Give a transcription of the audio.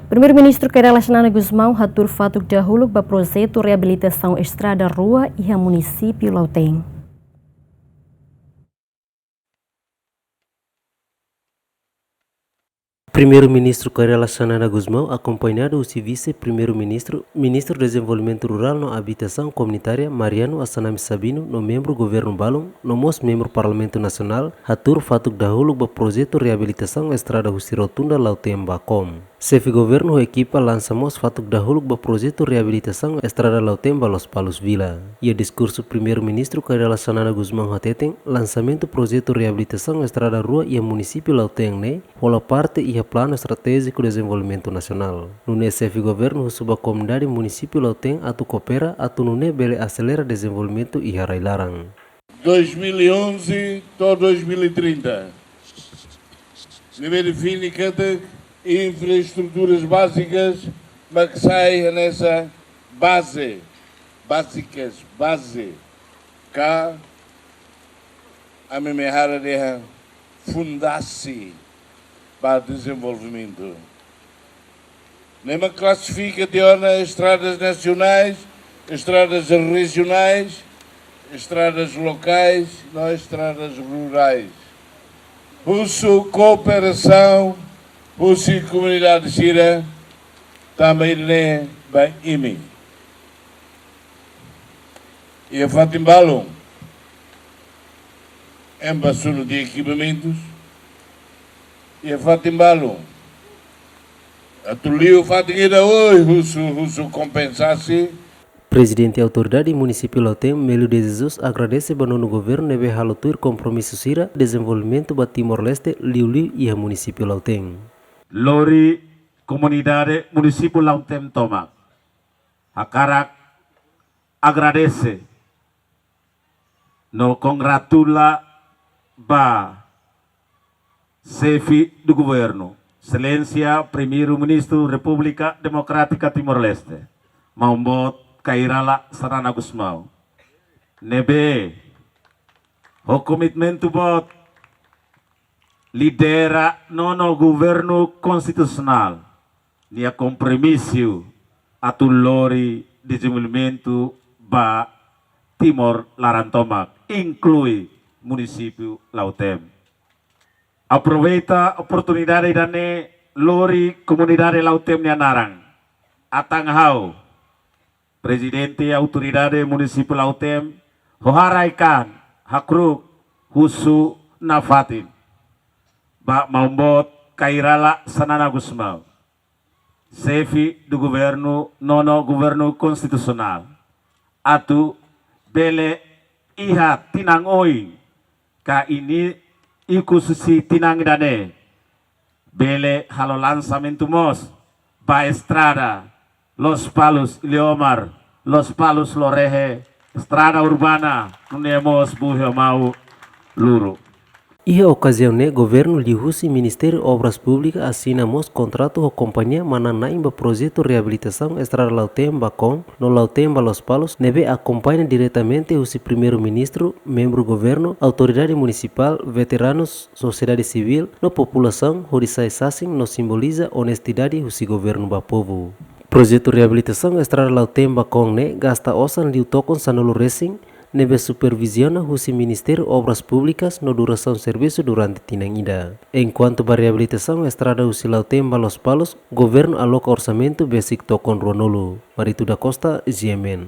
Primeiro-Ministro Keirela Xanana Gusmão hatur fatuk dahulu ba projeto reabilitação estrada rua e a município Lauteng. Primeiro-Ministro Keirela Xanana Gusmão, acompanhado do vice-primeiro-ministro, ministro do Desenvolvimento Rural e Habitação Comunitária, Mariano Assanami Sabino, no membro governo Balong, no mos membro Parlamento Nacional, hatur fatuk dahulu ba projeto reabilitação estrada Husi Rotunda Lauteng Bakom. Chefe governo equipa lançamos fatuk dahulu ba projeto reabilitação estrada Lauteng Los Palos Vila. E o discurso primeiro-ministro Keirela Xanana Gusmão hateteng lançamento projeto reabilitação estrada rua e município Lauteng ne, pola parte e plano estratégico de desenvolvimento nacional. Nune chefe governo suba comunidade município Lauteng atu coopera atu nune bele acelera desenvolvimento e harailarang. 2011 to 2030. Neve define cada infraestruturas básicas, mas que saia nessa base, cá a memehara de fundasse para desenvolvimento. Nema classifica de estradas nacionais, estradas regionais, estradas locais, não estradas rurais. Pusso cooperação, pusso comunidade Xira, também né bem imi. E a Fatimbalo, embaixador de equipamentos, e a Fatimbalo. A Tulio Fatingueira hoje, russo compensasse. Presidente Autoridade Município Lauteng, Melio de Jesus, agradece ao governo nebe halotur compromisso sira desenvolvimento ba Timor-Leste, Liu e a Município Lauteng. Lori Comunidade Município Lauteng Tomak. Akarak agradece no congratula ba chefe do governo, Excelência Primeiro-Ministro República Democrática Timor-Leste, Maumbot Keirela Xanana Gusmão. Nebe o komitmentu bot lidera nono governo constitucional nia compromisso atulori desenvolvimento ba Timor Larantomak, inclui município Lauteng. Aproveita a oportunidade dane lori comunidade Lauteng Nianarang atanghau Presidente Autoridade Municipal Lauteng hoharaikan hakruk husu nafatin ba Maumbot Keirela Xanana Gusmão, chefe do governo nono governo constitucional atu bele iha tinang oi ka ini ikususi tinang dane bele halo lançamento mos ba estrada Los Palos Iliomar, Los Palos Lorehe, estrada urbana nunemos buhio mau luru. E a ocasião ne governo Lihusi Ministério Obras Públicas assinamos contrato com companhia mananaim ba projeto reabilitação estrada Lauteng Bakom no Lauteng Los Palos nebe acompanha diretamente o primeiro-ministro, membro governo, autoridade municipal, veteranos, sociedade civil, no população, horisai sasing no simboliza honestidade o governo ba povo. Projeto reabilitação estrada Lauteng Bakom ne gasta osan liu tokon sanolo racing nebe supervisiona o Ministério Obras Públicas no duração serviço durante tinangida. Enquanto para reabilitação estrada Husi Lauteng Los Palos, governo aloca orçamento basic tokon ruanolo. Maritu da Costa, GMN.